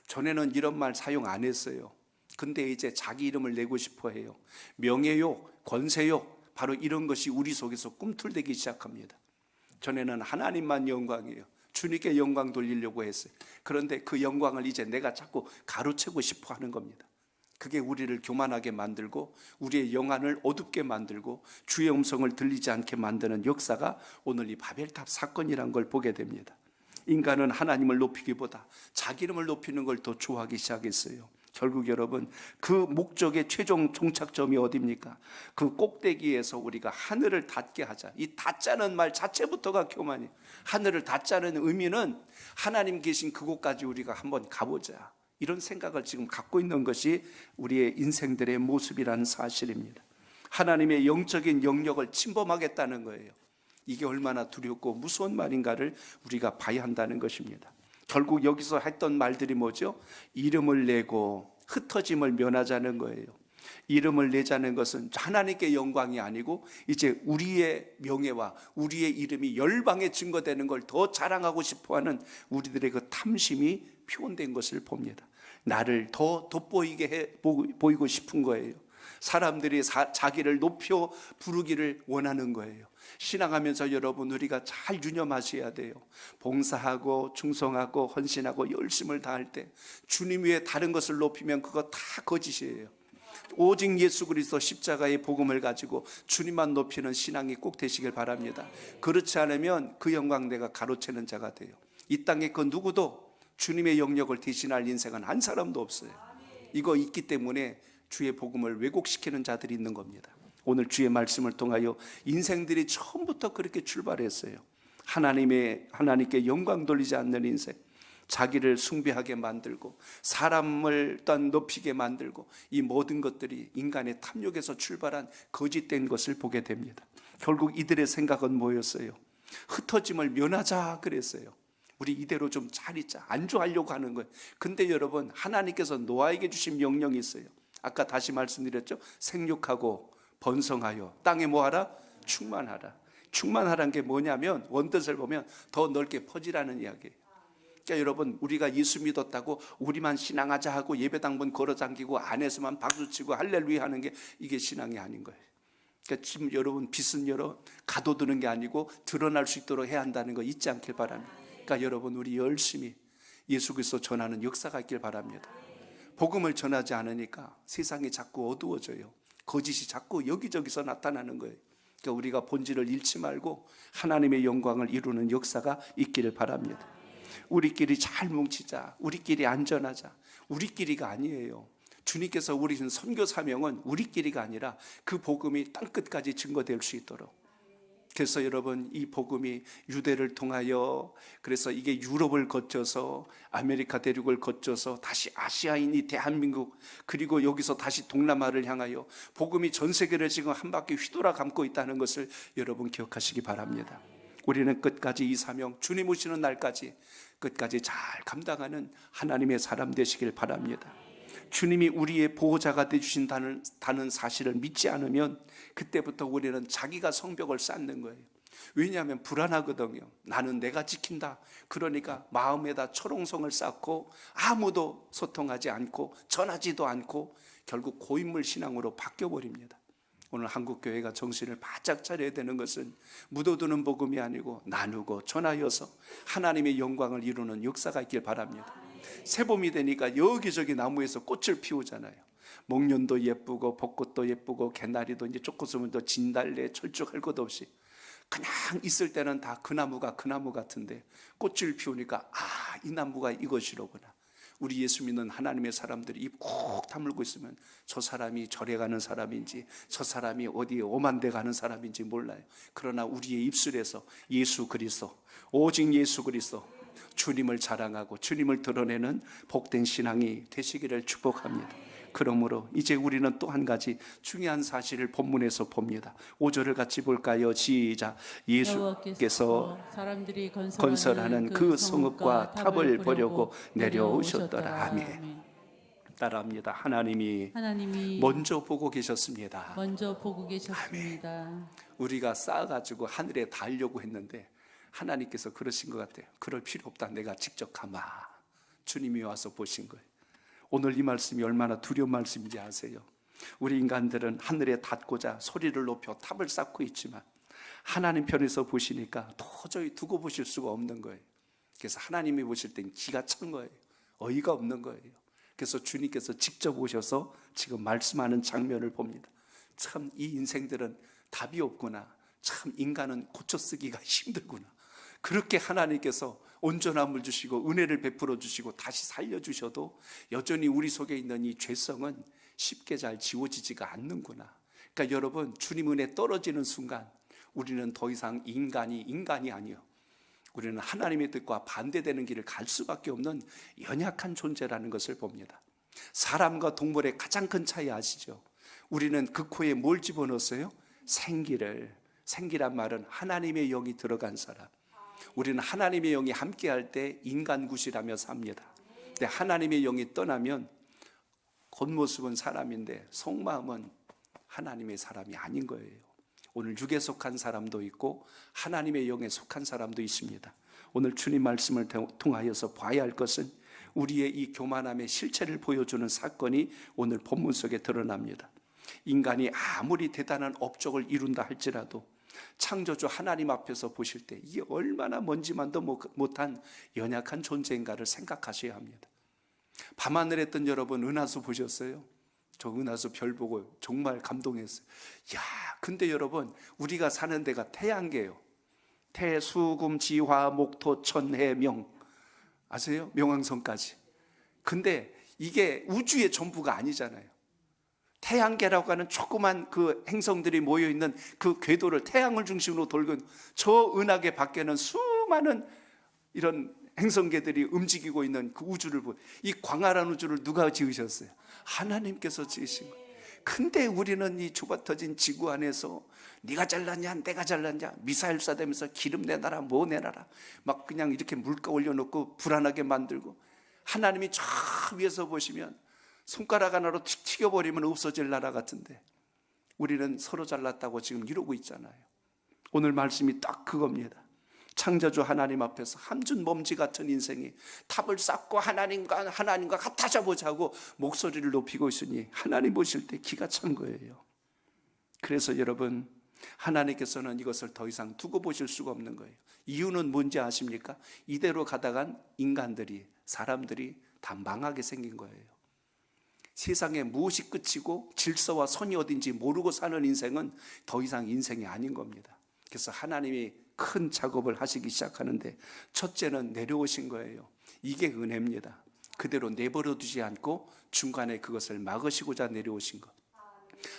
[SPEAKER 1] 전에는 이런 말 사용 안 했어요. 근데 이제 자기 이름을 내고 싶어 해요. 명예욕, 권세욕, 바로 이런 것이 우리 속에서 꿈틀대기 시작합니다. 전에는 하나님만 영광이에요. 주님께 영광 돌리려고 했어요. 그런데 그 영광을 이제 내가 자꾸 가로채고 싶어 하는 겁니다. 그게 우리를 교만하게 만들고 우리의 영안을 어둡게 만들고 주의 음성을 들리지 않게 만드는 역사가 오늘 이 바벨탑 사건이란 걸 보게 됩니다. 인간은 하나님을 높이기보다 자기 이름을 높이는 걸 더 좋아하기 시작했어요. 결국 여러분 그 목적의 최종 종착점이 어디입니까? 그 꼭대기에서 우리가 하늘을 닿게 하자. 이 닿자는 말 자체부터가 교만이에요. 하늘을 닿자는 의미는 하나님 계신 그곳까지 우리가 한번 가보자, 이런 생각을 지금 갖고 있는 것이 우리의 인생들의 모습이라는 사실입니다. 하나님의 영적인 영역을 침범하겠다는 거예요. 이게 얼마나 두렵고 무서운 말인가를 우리가 봐야 한다는 것입니다. 결국 여기서 했던 말들이 뭐죠? 이름을 내고 흩어짐을 면하자는 거예요. 이름을 내자는 것은 하나님께 영광이 아니고 이제 우리의 명예와 우리의 이름이 열방에 증거되는 걸 더 자랑하고 싶어하는 우리들의 그 탐심이 표현된 것을 봅니다. 나를 더 돋보이게 보이고 싶은 거예요. 사람들이 자기를 높여 부르기를 원하는 거예요. 신앙하면서 여러분 우리가 잘 유념하셔야 돼요. 봉사하고 충성하고 헌신하고 열심을 다할 때 주님 위에 다른 것을 높이면 그거 다 거짓이에요. 오직 예수 그리스도 십자가의 복음을 가지고 주님만 높이는 신앙이 꼭 되시길 바랍니다. 그렇지 않으면 그 영광 내가 가로채는 자가 돼요. 이 땅에 그 누구도 주님의 영역을 대신할 인생은 한 사람도 없어요. 이거 있기 때문에 주의 복음을 왜곡시키는 자들이 있는 겁니다. 오늘 주의 말씀을 통하여 인생들이 처음부터 그렇게 출발했어요. 하나님께 영광 돌리지 않는 인생, 자기를 숭배하게 만들고 사람을 또한 높이게 만들고, 이 모든 것들이 인간의 탐욕에서 출발한 거짓된 것을 보게 됩니다. 결국 이들의 생각은 뭐였어요? 흩어짐을 면하자 그랬어요. 우리 이대로 좀 잘 있자, 안주하려고 하는 거예요. 근데 여러분, 하나님께서 노아에게 주신 명령이 있어요. 아까 다시 말씀드렸죠. 생육하고 번성하여 땅에 뭐하라? 충만하라. 충만하라는 게 뭐냐면 원뜻을 보면 더 넓게 퍼지라는 이야기예요. 그러니까 여러분, 우리가 예수 믿었다고 우리만 신앙하자 하고 예배당문 걸어당기고 안에서만 박수치고 할렐루야 하는 게 이게 신앙이 아닌 거예요. 그러니까 지금 여러분 빛은 가둬두는 게 아니고 드러날 수 있도록 해야 한다는 거 잊지 않길 바랍니다. 그러니까 여러분, 우리 열심히 예수 그리스도 전하는 역사가 있길 바랍니다. 복음을 전하지 않으니까 세상이 자꾸 어두워져요. 거짓이 자꾸 여기저기서 나타나는 거예요. 그러니까 우리가 본질을 잃지 말고 하나님의 영광을 이루는 역사가 있기를 바랍니다. 우리끼리 잘 뭉치자, 우리끼리 안전하자, 우리끼리가 아니에요. 주님께서 우리 준 선교 사명은 우리끼리가 아니라 그 복음이 땅끝까지 증거될 수 있도록. 그래서 여러분, 이 복음이 유대를 통하여, 그래서 이게 유럽을 거쳐서 아메리카 대륙을 거쳐서 다시 아시아인이 대한민국, 그리고 여기서 다시 동남아를 향하여 복음이 전 세계를 지금 한 바퀴 휘돌아 감고 있다는 것을 여러분 기억하시기 바랍니다. 우리는 끝까지 이 사명, 주님 오시는 날까지 끝까지 잘 감당하는 하나님의 사람 되시길 바랍니다. 주님이 우리의 보호자가 되주신다는 사실을 믿지 않으면 그때부터 우리는 자기가 성벽을 쌓는 거예요. 왜냐하면 불안하거든요. 나는 내가 지킨다. 그러니까 마음에다 철옹성을 쌓고 아무도 소통하지 않고 전하지도 않고 결국 고인물 신앙으로 바뀌어버립니다. 오늘 한국교회가 정신을 바짝 차려야 되는 것은 묻어두는 복음이 아니고 나누고 전하여서 하나님의 영광을 이루는 역사가 있길 바랍니다. 새봄이 되니까 여기저기 나무에서 꽃을 피우잖아요. 목련도 예쁘고 벚꽃도 예쁘고 개나리도 이제 조금 더 진달래 철쭉할 것 없이 그냥 있을 때는 다 그 나무가 그 나무 같은데 꽃을 피우니까 이 나무가 이것이로구나. 우리 예수 믿는 하나님의 사람들이 입 콕 다물고 있으면 저 사람이 절에 가는 사람인지 저 사람이 어디에 오만대 가는 사람인지 몰라요. 그러나 우리의 입술에서 예수 그리스도, 오직 예수 그리스도, 주님을 자랑하고 주님을 드러내는 복된 신앙이 되시기를 축복합니다. 그러므로 이제 우리는 또 한 가지 중요한 사실을 본문에서 봅니다. 5절을 같이 볼까요? 시작. 예수께서
[SPEAKER 2] 사람들이
[SPEAKER 1] 건설하는 그 성읍과 탑을 보려고 내려오셨더라. 아멘. 따라합니다. 하나님이 먼저 보고 계셨습니다.
[SPEAKER 2] 먼저 보고 계셨습니다.
[SPEAKER 1] 아멘. 우리가 쌓아가지고 하늘에 닿으려고 했는데 하나님께서 그러신 것 같아요. 그럴 필요 없다. 내가 직접 가마. 주님이 와서 보신 거예요. 오늘 이 말씀이 얼마나 두려운 말씀인지 아세요? 우리 인간들은 하늘에 닿고자 소리를 높여 탑을 쌓고 있지만 하나님 편에서 보시니까 도저히 두고 보실 수가 없는 거예요. 그래서 하나님이 보실 땐 기가 찬 거예요. 어이가 없는 거예요. 그래서 주님께서 직접 오셔서 지금 말씀하는 장면을 봅니다. 참 이 인생들은 답이 없구나. 참 인간은 고쳐 쓰기가 힘들구나. 그렇게 하나님께서 온전함을 주시고 은혜를 베풀어 주시고 다시 살려주셔도 여전히 우리 속에 있는 이 죄성은 쉽게 잘 지워지지가 않는구나. 그러니까 여러분, 주님 은혜 떨어지는 순간 우리는 더 이상 인간이 아니요, 우리는 하나님의 뜻과 반대되는 길을 갈 수밖에 없는 연약한 존재라는 것을 봅니다. 사람과 동물의 가장 큰 차이 아시죠? 우리는 그 코에 뭘 집어넣었어요? 생기란 말은 하나님의 영이 들어간 사람. 우리는 하나님의 영이 함께할 때 인간굿이라며 삽니다. 근데 하나님의 영이 떠나면 겉모습은 사람인데 속마음은 하나님의 사람이 아닌 거예요. 오늘 육에 속한 사람도 있고 하나님의 영에 속한 사람도 있습니다. 오늘 주님 말씀을 통하여서 봐야 할 것은 우리의 이 교만함의 실체를 보여주는 사건이 오늘 본문 속에 드러납니다. 인간이 아무리 대단한 업적을 이룬다 할지라도 창조주 하나님 앞에서 보실 때 이게 얼마나 먼지만도 못한 연약한 존재인가를 생각하셔야 합니다. 밤하늘에 뜬 여러분 은하수 보셨어요? 저 은하수 별 보고 정말 감동했어요. 야, 근데 여러분, 우리가 사는 데가 태양계예요. 태수금 지화 목토 천해명, 아세요? 명왕성까지. 근데 이게 우주의 전부가 아니잖아요. 태양계라고 하는 조그만 그 행성들이 모여있는 그 궤도를 태양을 중심으로 돌고, 저 은하계 밖에는 수많은 이런 행성계들이 움직이고 있는 그 우주를 이 광활한 우주를 누가 지으셨어요? 하나님께서 지으신 거예요. 근데 우리는 이 좁아터진 지구 안에서 네가 잘났냐 내가 잘났냐 미사일 쏴대면서 기름 내놔라 뭐 내놔라 막 그냥 이렇게 물가 올려놓고 불안하게 만들고, 하나님이 저 위에서 보시면 손가락 하나로 틱 튀겨버리면 없어질 나라 같은데 우리는 서로 잘났다고 지금 이러고 있잖아요. 오늘 말씀이 딱 그겁니다. 창조주 하나님 앞에서 함준 먼지 같은 인생이 탑을 쌓고 하나님과 같아져 보자고 목소리를 높이고 있으니 하나님 보실 때 기가 찬 거예요. 그래서 여러분, 하나님께서는 이것을 더 이상 두고 보실 수가 없는 거예요. 이유는 뭔지 아십니까? 이대로 가다간 인간들이, 사람들이 다 망하게 생긴 거예요. 세상에 무엇이 끝이고 질서와 선이 어딘지 모르고 사는 인생은 더 이상 인생이 아닌 겁니다. 그래서 하나님이 큰 작업을 하시기 시작하는데 첫째는 내려오신 거예요. 이게 은혜입니다. 그대로 내버려 두지 않고 중간에 그것을 막으시고자 내려오신 것.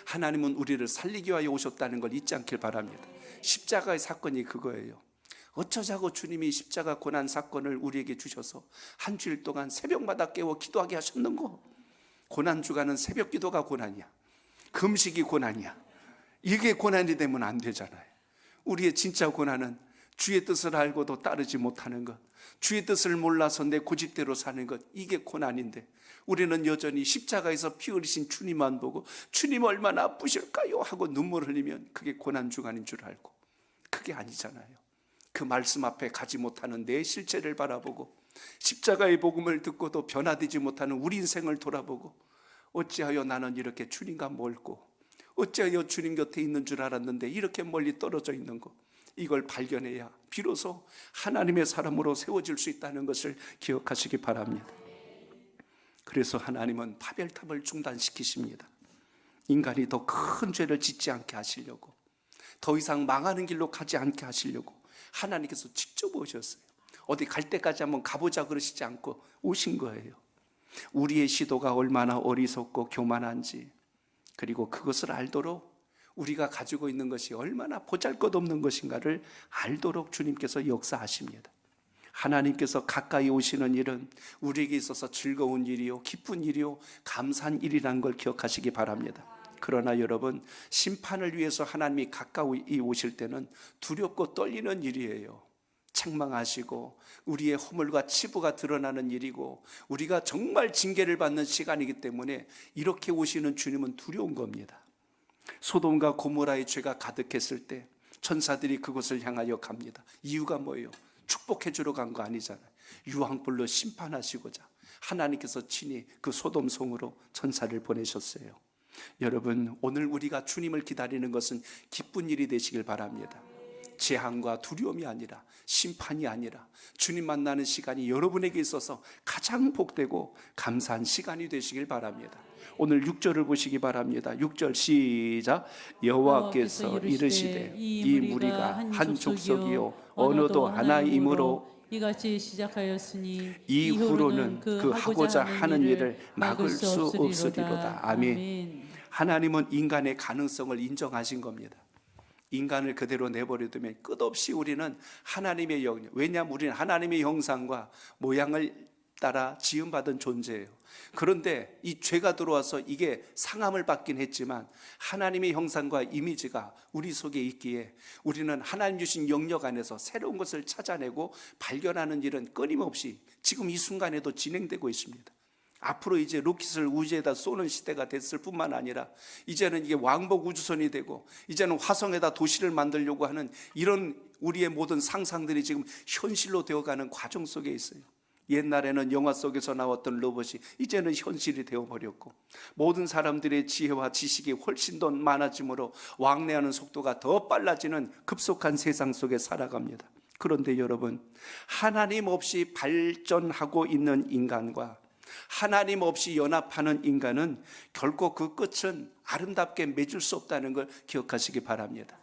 [SPEAKER 1] 하나님은 우리를 살리기 위하여 오셨다는 걸 잊지 않길 바랍니다. 십자가의 사건이 그거예요. 어쩌자고 주님이 십자가 고난 사건을 우리에게 주셔서 한 주일 동안 새벽마다 깨워 기도하게 하셨는고. 고난주간은 새벽 기도가 고난이야. 금식이 고난이야. 이게 고난이 되면 안 되잖아요. 우리의 진짜 고난은 주의 뜻을 알고도 따르지 못하는 것, 주의 뜻을 몰라서 내 고집대로 사는 것, 이게 고난인데 우리는 여전히 십자가에서 피 흘리신 주님만 보고 주님 얼마나 아프실까요? 하고 눈물 흘리면 그게 고난주간인 줄 알고, 그게 아니잖아요. 그 말씀 앞에 가지 못하는 내 실체를 바라보고 십자가의 복음을 듣고도 변화되지 못하는 우리 인생을 돌아보고 어찌하여 나는 이렇게 주님과 멀고 어찌하여 주님 곁에 있는 줄 알았는데 이렇게 멀리 떨어져 있는 것, 이걸 발견해야 비로소 하나님의 사람으로 세워질 수 있다는 것을 기억하시기 바랍니다. 그래서 하나님은 바벨탑을 중단시키십니다. 인간이 더 큰 죄를 짓지 않게 하시려고, 더 이상 망하는 길로 가지 않게 하시려고 하나님께서 직접 오셨어요. 어디 갈 때까지 한번 가보자 그러시지 않고 오신 거예요. 우리의 시도가 얼마나 어리석고 교만한지, 그리고 그것을 알도록 우리가 가지고 있는 것이 얼마나 보잘것없는 것인가를 알도록 주님께서 역사하십니다. 하나님께서 가까이 오시는 일은 우리에게 있어서 즐거운 일이요, 기쁜 일이요, 감사한 일이라는 걸 기억하시기 바랍니다. 그러나 여러분, 심판을 위해서 하나님이 가까이 오실 때는 두렵고 떨리는 일이에요. 책망하시고 우리의 허물과 치부가 드러나는 일이고 우리가 정말 징계를 받는 시간이기 때문에 이렇게 오시는 주님은 두려운 겁니다. 소돔과 고모라의 죄가 가득했을 때 천사들이 그곳을 향하여 갑니다. 이유가 뭐예요? 축복해 주러 간 거 아니잖아요. 유황불로 심판하시고자 하나님께서 친히 그 소돔 성으로 천사를 보내셨어요. 여러분, 오늘 우리가 주님을 기다리는 것은 기쁜 일이 되시길 바랍니다. 재앙과 두려움이 아니라, 심판이 아니라 주님 만나는 시간이 여러분에게 있어서 가장 복되고 감사한 시간이 되시길 바랍니다. 오늘 6절을 보시기 바랍니다. 6절 시작. 여호와께서 이르시되 이 무리가 한 족속이요 언어도 하나이므로
[SPEAKER 2] 이같이 시작하였으니
[SPEAKER 1] 이후로는 그 하고자 하는 일을 막을 수 없으리로다. 아멘. 하나님은 인간의 가능성을 인정하신 겁니다. 인간을 그대로 내버려두면 끝없이 우리는 하나님의 영역, 왜냐하면 우리는 하나님의 형상과 모양을 따라 지음받은 존재예요. 그런데 이 죄가 들어와서 이게 상함을 받긴 했지만 하나님의 형상과 이미지가 우리 속에 있기에 우리는 하나님 주신 영역 안에서 새로운 것을 찾아내고 발견하는 일은 끊임없이 지금 이 순간에도 진행되고 있습니다. 앞으로 이제 로켓을 우주에다 쏘는 시대가 됐을 뿐만 아니라 이제는 이게 왕복 우주선이 되고 이제는 화성에다 도시를 만들려고 하는 이런 우리의 모든 상상들이 지금 현실로 되어가는 과정 속에 있어요. 옛날에는 영화 속에서 나왔던 로봇이 이제는 현실이 되어버렸고 모든 사람들의 지혜와 지식이 훨씬 더 많아지므로 왕래하는 속도가 더 빨라지는 급속한 세상 속에 살아갑니다. 그런데 여러분, 하나님 없이 발전하고 있는 인간과 하나님 없이 연합하는 인간은 결코 그 끝은 아름답게 맺을 수 없다는 걸 기억하시기 바랍니다.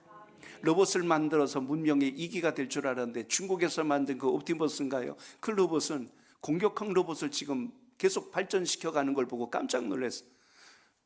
[SPEAKER 1] 로봇을 만들어서 문명의 이기가 될 줄 알았는데 중국에서 만든 그 옵티머스인가요? 그 로봇은 공격형 로봇을 지금 계속 발전시켜가는 걸 보고 깜짝 놀랐어요.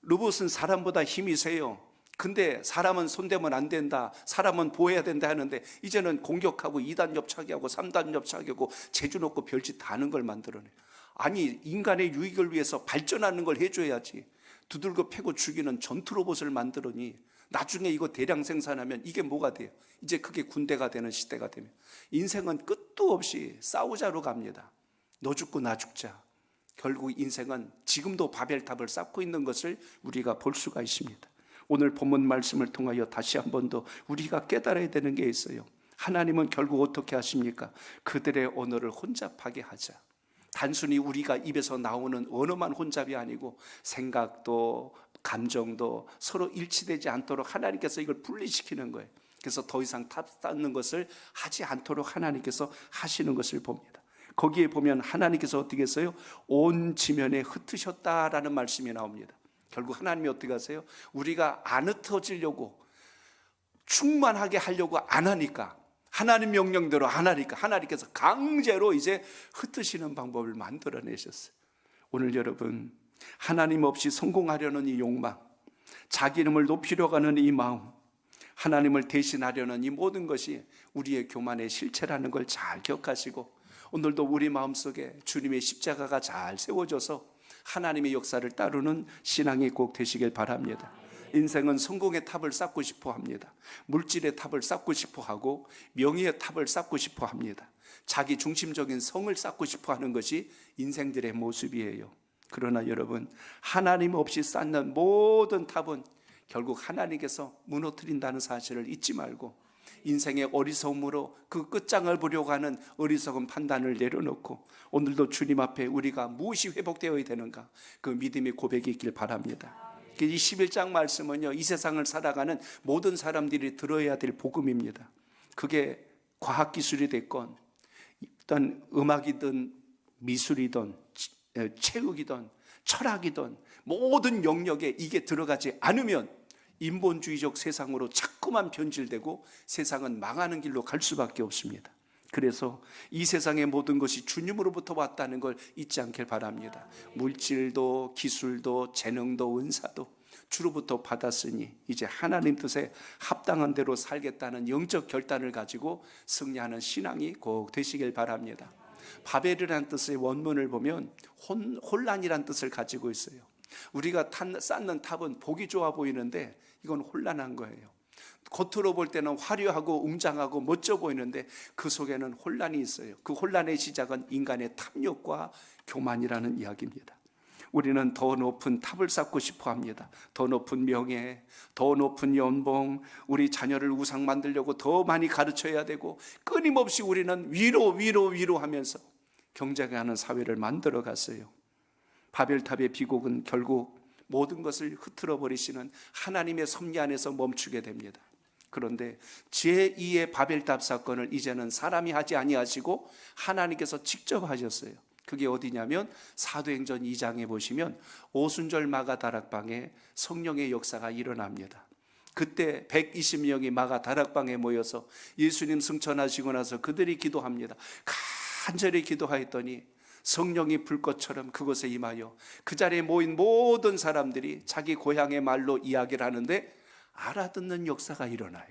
[SPEAKER 1] 로봇은 사람보다 힘이 세요. 근데 사람은 손대면 안 된다, 사람은 보호해야 된다 하는데 이제는 공격하고 2단 엽차기하고 3단 엽차기하고 재주 놓고 별짓 다 하는 걸 만들어내요. 아니, 인간의 유익을 위해서 발전하는 걸 해줘야지. 두들겨 패고 죽이는 전투 로봇을 만들으니 나중에 이거 대량 생산하면 이게 뭐가 돼요? 이제 그게 군대가 되는 시대가 되면 인생은 끝도 없이 싸우자로 갑니다. 너 죽고 나 죽자. 결국 인생은 지금도 바벨탑을 쌓고 있는 것을 우리가 볼 수가 있습니다. 오늘 본문 말씀을 통하여 다시 한 번 더 우리가 깨달아야 되는 게 있어요. 하나님은 결국 어떻게 하십니까? 그들의 언어를 혼잡하게 하자. 단순히 우리가 입에서 나오는 언어만 혼잡이 아니고 생각도 감정도 서로 일치되지 않도록 하나님께서 이걸 분리시키는 거예요. 그래서 더 이상 탑 쌓는 것을 하지 않도록 하나님께서 하시는 것을 봅니다. 거기에 보면 하나님께서 어떻게 했어요? 온 지면에 흩으셨다라는 말씀이 나옵니다. 결국 하나님이 어떻게 하세요? 우리가 안 흩어지려고 충만하게 하려고 안 하니까, 하나님 명령대로 안 하니까 하나님께서 강제로 이제 흩으시는 방법을 만들어내셨어요. 오늘 여러분, 하나님 없이 성공하려는 이 욕망, 자기 이름을 높이려고 하는 이 마음, 하나님을 대신하려는 이 모든 것이 우리의 교만의 실체라는 걸 잘 기억하시고 오늘도 우리 마음속에 주님의 십자가가 잘 세워져서 하나님의 역사를 따르는 신앙이 꼭 되시길 바랍니다. 인생은 성공의 탑을 쌓고 싶어 합니다. 물질의 탑을 쌓고 싶어 하고 명예의 탑을 쌓고 싶어 합니다. 자기 중심적인 성을 쌓고 싶어 하는 것이 인생들의 모습이에요. 그러나 여러분, 하나님 없이 쌓는 모든 탑은 결국 하나님께서 무너뜨린다는 사실을 잊지 말고 인생의 어리석음으로 그 끝장을 보려고 하는 어리석은 판단을 내려놓고 오늘도 주님 앞에 우리가 무엇이 회복되어야 되는가, 그 믿음의 고백이 있길 바랍니다. 이 11장 말씀은요, 이 세상을 살아가는 모든 사람들이 들어야 될 복음입니다. 그게 과학기술이 됐건 일단 음악이든 미술이든 체육이든 철학이든 모든 영역에 이게 들어가지 않으면 인본주의적 세상으로 자꾸만 변질되고 세상은 망하는 길로 갈 수밖에 없습니다. 그래서 이 세상의 모든 것이 주님으로부터 왔다는 걸 잊지 않길 바랍니다. 물질도 기술도 재능도 은사도 주로부터 받았으니 이제 하나님 뜻에 합당한 대로 살겠다는 영적 결단을 가지고 승리하는 신앙이 꼭 되시길 바랍니다. 바벨이라는 뜻의 원문을 보면 혼란이라는 뜻을 가지고 있어요. 우리가 쌓는 탑은 보기 좋아 보이는데 이건 혼란한 거예요. 겉으로 볼 때는 화려하고 웅장하고 멋져 보이는데 그 속에는 혼란이 있어요. 그 혼란의 시작은 인간의 탐욕과 교만이라는 이야기입니다. 우리는 더 높은 탑을 쌓고 싶어 합니다. 더 높은 명예, 더 높은 연봉, 우리 자녀를 우상 만들려고 더 많이 가르쳐야 되고 끊임없이 우리는 위로 하면서 경쟁하는 사회를 만들어 갔어요. 바벨탑의 비곡은 결국 모든 것을 흐트러 버리시는 하나님의 섭리 안에서 멈추게 됩니다. 그런데 제2의 바벨탑 사건을 이제는 사람이 하지 아니하시고 하나님께서 직접 하셨어요. 그게 어디냐면 사도행전 2장에 보시면 오순절 마가 다락방에 성령의 역사가 일어납니다. 그때 120명이 마가 다락방에 모여서 예수님 승천하시고 나서 그들이 기도합니다. 간절히 기도하였더니 성령이 불꽃처럼 그곳에 임하여 그 자리에 모인 모든 사람들이 자기 고향의 말로 이야기를 하는데 알아듣는 역사가 일어나요.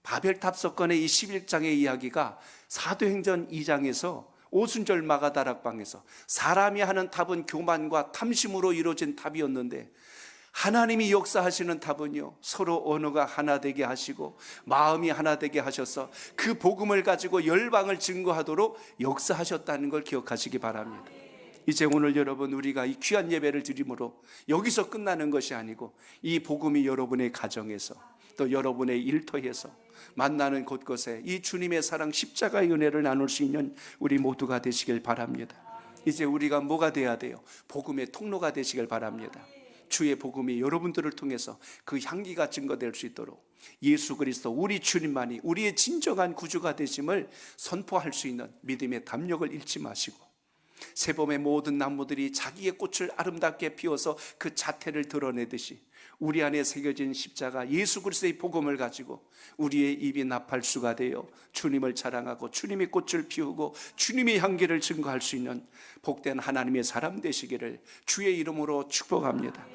[SPEAKER 1] 바벨탑 사건의 이 11장의 이야기가 사도행전 2장에서 오순절 마가다락방에서 사람이 하는 탑은 교만과 탐심으로 이루어진 탑이었는데 하나님이 역사하시는 탑은요, 서로 언어가 하나 되게 하시고 마음이 하나 되게 하셔서 그 복음을 가지고 열방을 증거하도록 역사하셨다는 걸 기억하시기 바랍니다. 이제 오늘 여러분, 우리가 이 귀한 예배를 드림으로 여기서 끝나는 것이 아니고 이 복음이 여러분의 가정에서 또 여러분의 일터에서 만나는 곳곳에 이 주님의 사랑 십자가의 은혜를 나눌 수 있는 우리 모두가 되시길 바랍니다. 이제 우리가 뭐가 돼야 돼요? 복음의 통로가 되시길 바랍니다. 주의 복음이 여러분들을 통해서 그 향기가 증거될 수 있도록 예수 그리스도 우리 주님만이 우리의 진정한 구주가 되심을 선포할 수 있는 믿음의 담력을 잃지 마시고, 새봄의 모든 나무들이 자기의 꽃을 아름답게 피워서 그 자태를 드러내듯이 우리 안에 새겨진 십자가 예수 그리스도의 복음을 가지고 우리의 입이 나팔수가 되어 주님을 자랑하고 주님의 꽃을 피우고 주님의 향기를 증거할 수 있는 복된 하나님의 사람 되시기를 주의 이름으로 축복합니다.